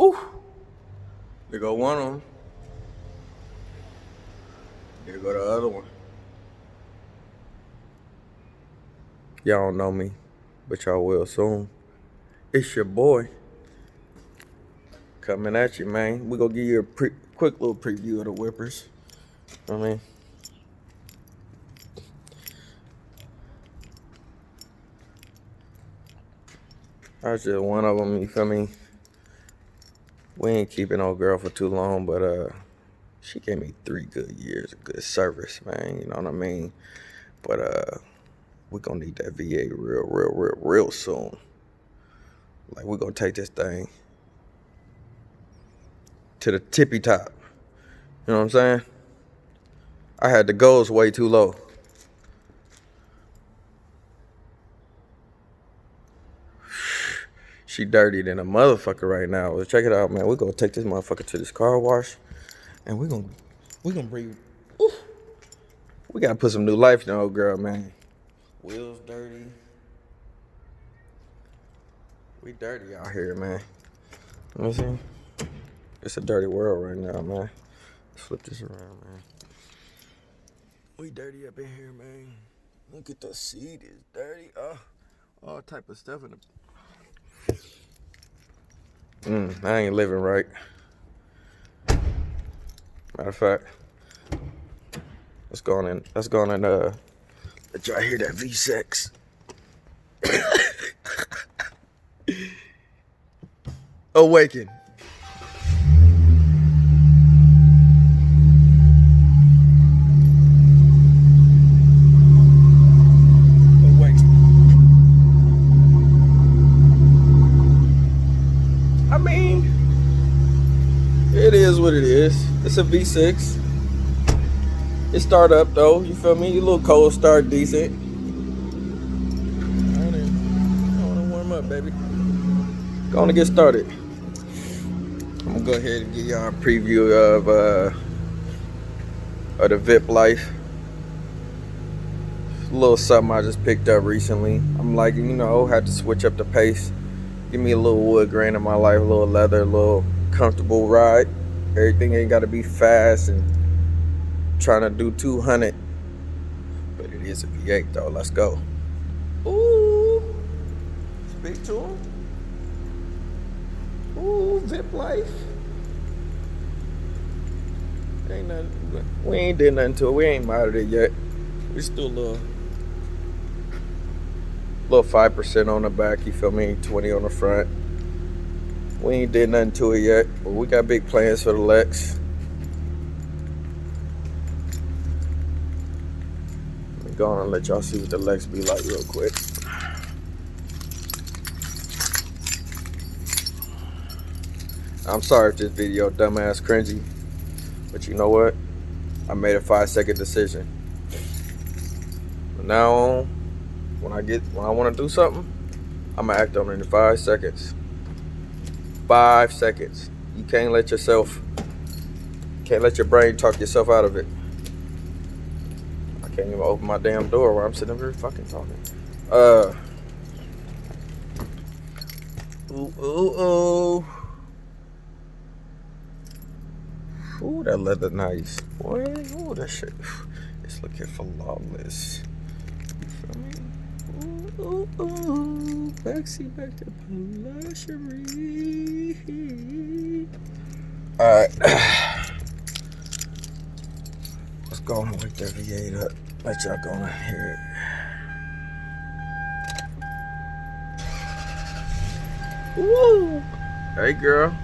Ooh, there go one of them. There go the other one. Y'all don't know me, but y'all will soon. It's your boy coming at you, man. We gonna give you a quick little preview of the whippers. I mean, that's just one of them. You feel me? We ain't keeping old girl for too long, but she gave me 3 good years of good service, man. You know what I mean? But we gonna need that VA real soon. Like, we gonna take this thing to the tippy top. You know what I'm saying? I had the goals way too low. She dirty than a motherfucker right now. Well, check it out, man. We're gonna take this motherfucker to this car wash, and we're gonna bring. Ooh, we gotta put some new life in the old girl, man. Wheels dirty. We dirty out here, man. You know what I'm saying? It's a dirty world right now, man. Let's flip this around, man. We dirty up in here, man. Look at the seat, it's dirty. All type of stuff in the. I ain't living right. Matter of fact, let's go on and let y'all hear that V6. Awaken. I mean, it is what it is. It's a V6. It start up though, you feel me? A little cold start, decent. I wanna warm up, baby. Gonna get started. I'm gonna go ahead and give y'all a preview of the VIP life. A little something I just picked up recently. I'm like, had to switch up the pace. Give me a little wood grain in my life, a little leather, a little comfortable ride. Everything ain't gotta be fast and trying to do 200. But it is a V8 though, let's go. Ooh, speak to him. Ooh, VIP life. Ain't nothing, we ain't did nothing to it, we ain't modded it yet. We still a little 5% on the back, you feel me? 20 on the front. We ain't did nothing to it yet, but we got big plans for the Lex. Let me go on and let y'all see what the Lex be like real quick. I'm sorry if this video dumbass cringy, but you know what? I made a 5-second decision. From now on, when I want to do something, I'm gonna act on it in 5 seconds. 5 seconds. You can't let your brain talk yourself out of it. I can't even open my damn door while I'm sitting over here fucking talking. Ooh. Ooh, that leather nice. Boy, ooh, that shit. It's looking flawless. You feel me? Ooh. Backseat back to luxury. Alright. Let's go and wake that V8 up. Let y'all go and hear it. Woo! Hey, girl.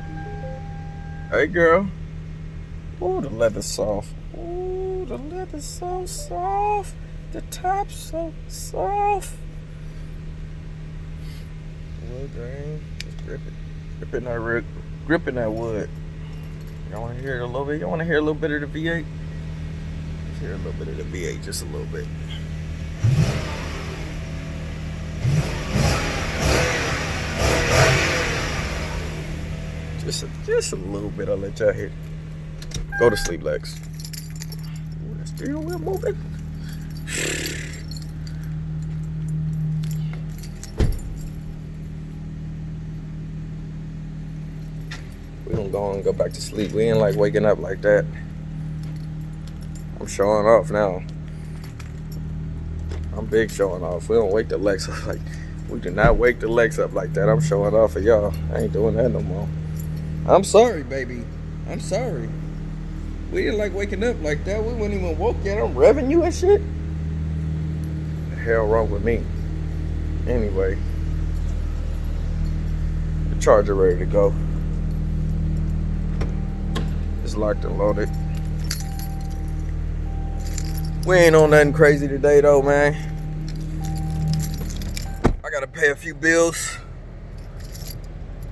Ooh, the leather's soft. Ooh, the leather's so soft. The top's so soft. Wood grain. Just gripping that wood. Y'all want to hear it a little bit? Y'all want to hear a little bit of the V8? Let's hear a little bit of the V8, just a little bit. Just a little bit. I'll let y'all hear. Go to sleep, Lex. Ooh, that steering wheel moving. I'm going to go back to sleep. We ain't like waking up like that. I'm showing off now. I'm big showing off. We don't wake the Lex up like, we do not wake the Lex up like that. I'm showing off for y'all. I ain't doing that no more. I'm sorry, baby. I'm sorry. We didn't like waking up like that. We wouldn't even woke yet. I'm revving you and shit. The hell wrong with me? Anyway, the charger ready to go. It's locked and loaded. We ain't on nothing crazy today though, man. I gotta pay a few bills.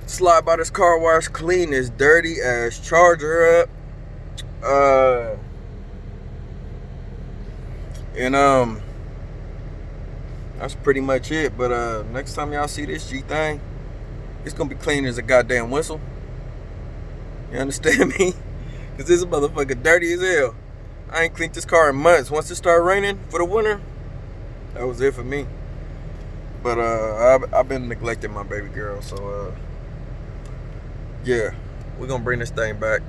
Slide by this car wash, clean this dirty ass charger up. And that's pretty much it. But next time y'all see this G thing, it's gonna be clean as a goddamn whistle. You understand me? Cause this motherfucker dirty as hell. I ain't cleaned this car in months. Once it started raining for the winter, that was it for me. But I've been neglecting my baby girl, so yeah, we're gonna bring this thing back.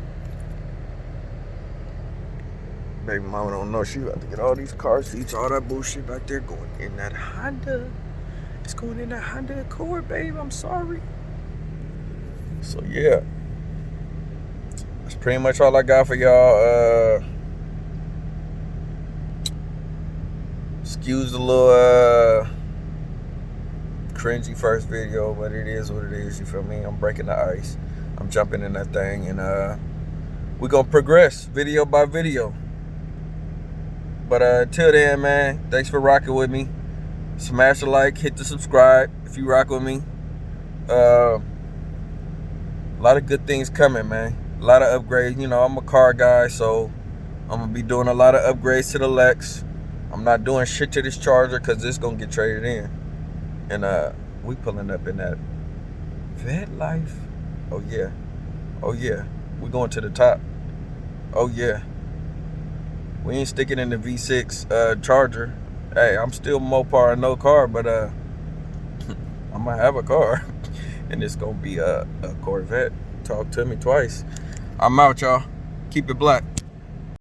Baby mama don't know she about to get all these car seats, all that bullshit back there going in that Honda. It's going in that Honda Accord, babe. I'm sorry. So yeah, that's pretty much all I got for y'all. Excuse the little cringy first video, but it is what it is. You feel me? I'm breaking the ice. I'm jumping in that thing, and we're gonna progress video by video. But until then, man, thanks for rocking with me. Smash a like, hit the subscribe if you rock with me. A lot of good things coming, man. A lot of upgrades. You know, I'm a car guy, so I'm gonna be doing a lot of upgrades to the Lex. I'm not doing shit to this charger because it's gonna get traded in. And we pulling up in that Vet Life. Oh yeah. Oh yeah. We going to the top. Oh yeah. We ain't sticking in the V6 Charger. Hey, I'm still Mopar, no car, but I'm gonna have a car, and it's gonna be a Corvette. Talk to me twice. I'm out, y'all. Keep it black.